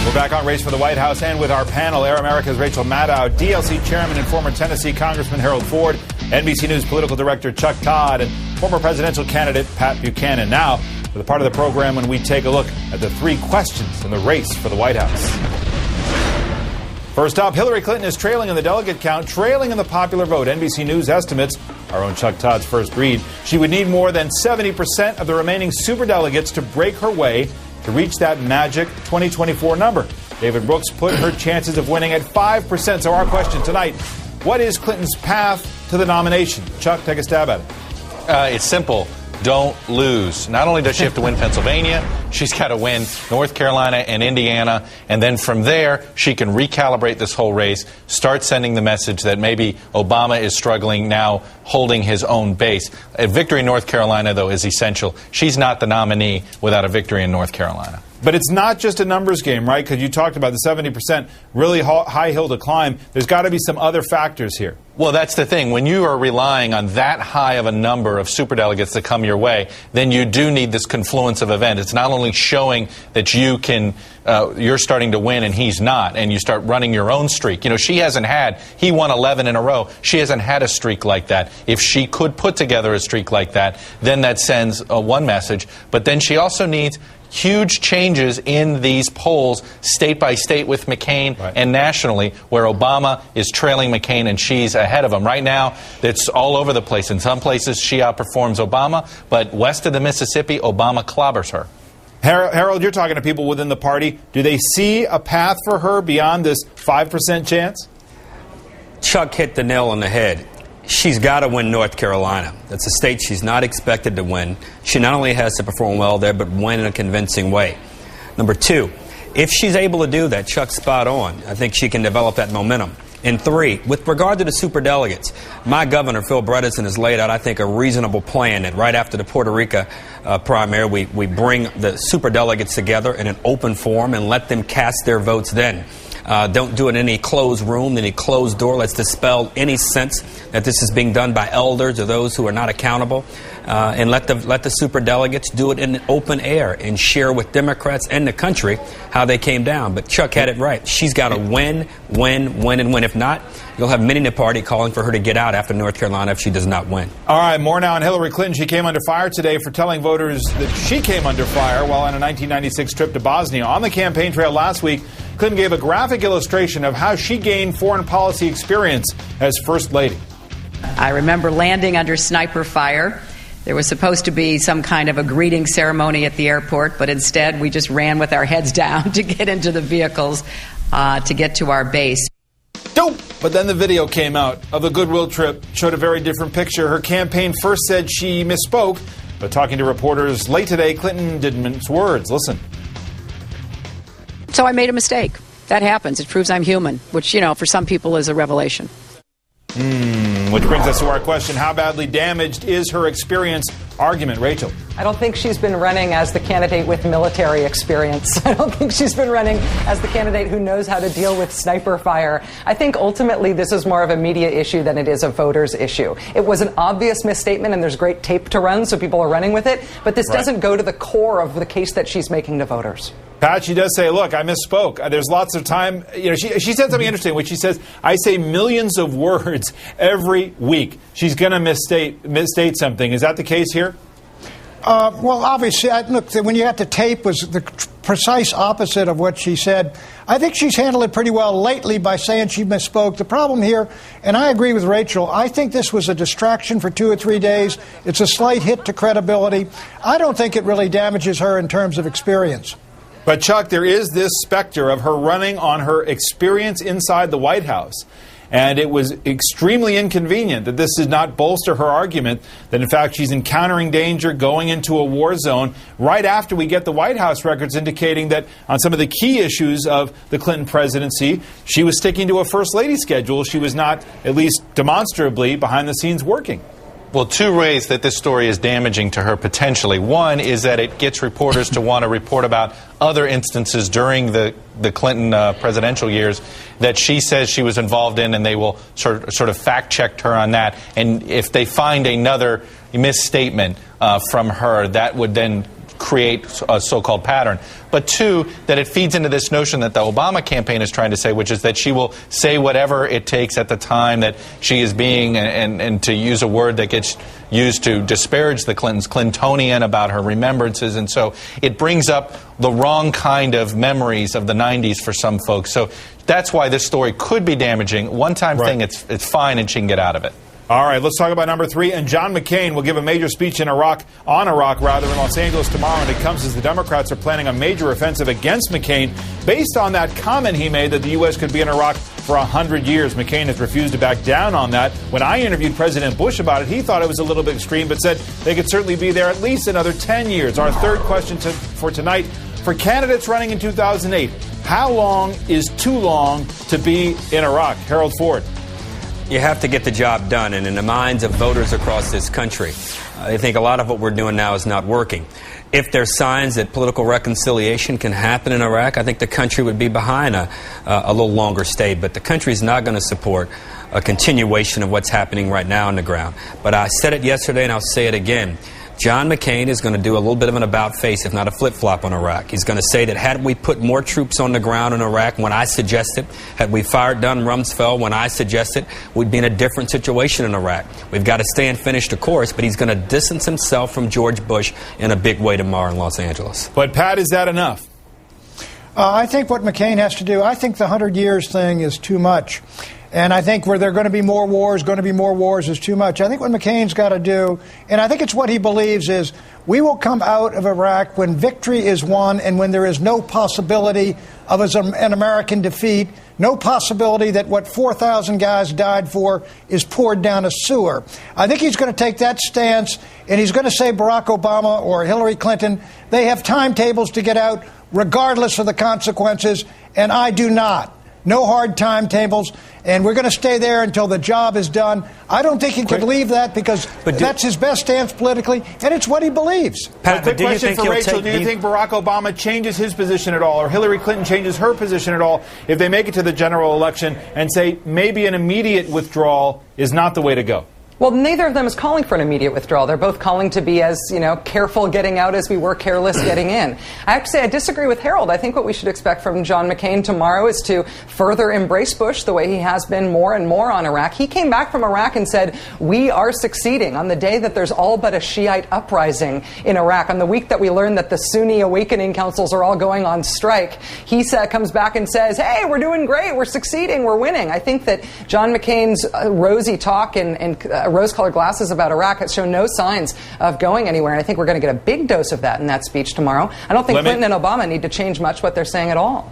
We're back on Race for the White House and with our panel, Air America's Rachel Maddow, DLC Chairman and former Tennessee Congressman Harold Ford, NBC News Political Director Chuck Todd, and former presidential candidate Pat Buchanan. Now, for the part of the program when we take a look at the 3 questions in the race for the White House. First up, Hillary Clinton is trailing in the delegate count, trailing in the popular vote. NBC News estimates, our own Chuck Todd's first read, she would need more than 70% of the remaining superdelegates to break her way to reach that magic 2024 number. David Brooks put her chances of winning at 5%. So our question tonight, what is Clinton's path to the nomination? Chuck, take a stab at it. It's simple. Don't lose. Not only does she have to win Pennsylvania, she's got to win North Carolina and Indiana, and then from there she can recalibrate this whole race, start sending the message that maybe Obama is struggling now holding his own base. A victory in North Carolina, though, is essential. She's not the nominee without a victory in North Carolina. But it's not just a numbers game, right? Because you talked about the 70% really high hill to climb. There's got to be some other factors here. Well, that's the thing. When you are relying on that high of a number of superdelegates to come your way, then you do need this confluence of events. It's not only showing that you're starting to win and he's not, and you start running your own streak. You know, he won 11 in a row. She hasn't had a streak like that. If she could put together a streak like that, then that sends one message. But then she also needs huge changes in these polls, state by state with McCain, right, and nationally, where Obama is trailing McCain and she's ahead of him. Right now, it's all over the place. In some places, she outperforms Obama, but west of the Mississippi, Obama clobbers her. Harold, you're talking to people within the party. Do they see a path for her beyond this 5% chance? Chuck hit the nail on the head. She's got to win North Carolina. That's a state she's not expected to win. She not only has to perform well there, but win in a convincing way. Number 2, if she's able to do that, Chuck's spot on. I think she can develop that momentum. And 3, with regard to the superdelegates, my governor, Phil Bredesen, has laid out, I think, a reasonable plan that right after the Puerto Rico primary, we bring the superdelegates together in an open forum and let them cast their votes then. Don't do it in any closed room, any closed door. Let's dispel any sense that this is being done by elders or those who are not accountable. And let the superdelegates do it in the open air and share with Democrats and the country how they came down. But Chuck had it right. She's got to win, win, win, and win. If not, you'll have many in the party calling for her to get out after North Carolina if she does not win. All right, more now on Hillary Clinton. She came under fire today for telling voters that she came under fire while on a 1996 trip to Bosnia. On the campaign trail last week, Clinton gave a graphic illustration of how she gained foreign policy experience as First Lady. I remember landing under sniper fire. There was supposed to be some kind of a greeting ceremony at the airport, but instead we just ran with our heads down to get into the vehicles to get to our base. Dope! But then the video came out of the goodwill trip, showed a very different picture. Her campaign first said she misspoke, but talking to reporters late today, Clinton didn't mince words. Listen. So I made a mistake. That happens. It proves I'm human, which, you know, for some people is a revelation. Which brings us to our question, how badly damaged is her experience? Argument, Rachel. I don't think she's been running as the candidate with military experience. I don't think she's been running as the candidate who knows how to deal with sniper fire. I think ultimately this is more of a media issue than it is a voters issue. It was an obvious misstatement and there's great tape to run, so people are running with it. But this doesn't go to the core of the case that she's making to voters. Pat, she does say, look, I misspoke. There's lots of time. You know, she said something interesting, which she says, I say millions of words every week. She's going to misstate something. Is that the case here? Well, obviously, look, when you got the tape, was the precise opposite of what she said. I think she's handled it pretty well lately by saying she misspoke. The problem here, and I agree with Rachel, I think this was a distraction for 2 or 3 days. It's a slight hit to credibility. I don't think it really damages her in terms of experience. But, Chuck, there is this specter of her running on her experience inside the White House. And it was extremely inconvenient that this did not bolster her argument that, in fact, she's encountering danger, going into a war zone, right after we get the White House records indicating that on some of the key issues of the Clinton presidency, she was sticking to a First Lady schedule. She was not, at least demonstrably, behind the scenes working. Well, 2 ways that this story is damaging to her potentially. One is that it gets reporters to want to report about other instances during the Clinton presidential years that she says she was involved in, and they will sort of fact-check her on that. And if they find another misstatement from her, that would then create a so-called pattern. But two, that it feeds into this notion that the Obama campaign is trying to say, which is that she will say whatever it takes at the time that she is being, and to use a word that gets used to disparage the Clintons, Clintonian about her remembrances. And so it brings up the wrong kind of memories of the 90s for some folks. So that's why this story could be damaging. One-time thing, it's fine, and she can get out of it. All right, let's talk about number 3. And John McCain will give a major speech in Iraq, in Los Angeles tomorrow. And it comes as the Democrats are planning a major offensive against McCain based on that comment he made that the U.S. could be in Iraq for 100 years. McCain has refused to back down on that. When I interviewed President Bush about it, he thought it was a little bit extreme, but said they could certainly be there at least another 10 years. Our third question for tonight, for candidates running in 2008, how long is too long to be in Iraq? Harold Ford. You have to get the job done, and in the minds of voters across this country, I think a lot of what we're doing now is not working. If there's signs that political reconciliation can happen in Iraq, I think the country would be behind a little longer stay. But the country is not going to support a continuation of what's happening right now on the ground. But I said it yesterday, and I'll say it again. John McCain is going to do a little bit of an about-face, if not a flip-flop, on Iraq. He's going to say that had we put more troops on the ground in Iraq when I suggested, had we fired down Rumsfeld when I suggested, we'd be in a different situation in Iraq. We've got to stay and finish the course, but he's going to distance himself from George Bush in a big way tomorrow in Los Angeles. But, Pat, is that enough? I think what McCain has to do, I think the 100 years thing is too much. And I think where there are going to be more wars is too much. I think what McCain's got to do, and I think it's what he believes, is we will come out of Iraq when victory is won and when there is no possibility of an American defeat, no possibility that what 4,000 guys died for is poured down a sewer. I think he's going to take that stance, and he's going to say Barack Obama or Hillary Clinton, they have timetables to get out regardless of the consequences, and I do not. No hard timetables, and we're going to stay there until the job is done. I don't think he could leave that because that's his best stance politically, and it's what he believes. Pat, quick question for Rachel. Do you think Barack Obama changes his position at all, or Hillary Clinton changes her position at all, if they make it to the general election and say maybe an immediate withdrawal is not the way to go? Well, neither of them is calling for an immediate withdrawal. They're both calling to be as, careful getting out as we were careless getting in. I have to say I disagree with Harold. I think what we should expect from John McCain tomorrow is to further embrace Bush the way he has been more and more on Iraq. He came back from Iraq and said, we are succeeding on the day that there's all but a Shiite uprising in Iraq. On the week that we learned that the Sunni awakening councils are all going on strike, he comes back and says, hey, we're doing great, we're succeeding, we're winning. I think that John McCain's rosy talk and rose-colored glasses about Iraq has shown no signs of going anywhere, and I think we're going to get a big dose of that in that speech tomorrow. I don't think Clinton and Obama need to change much what they're saying at all.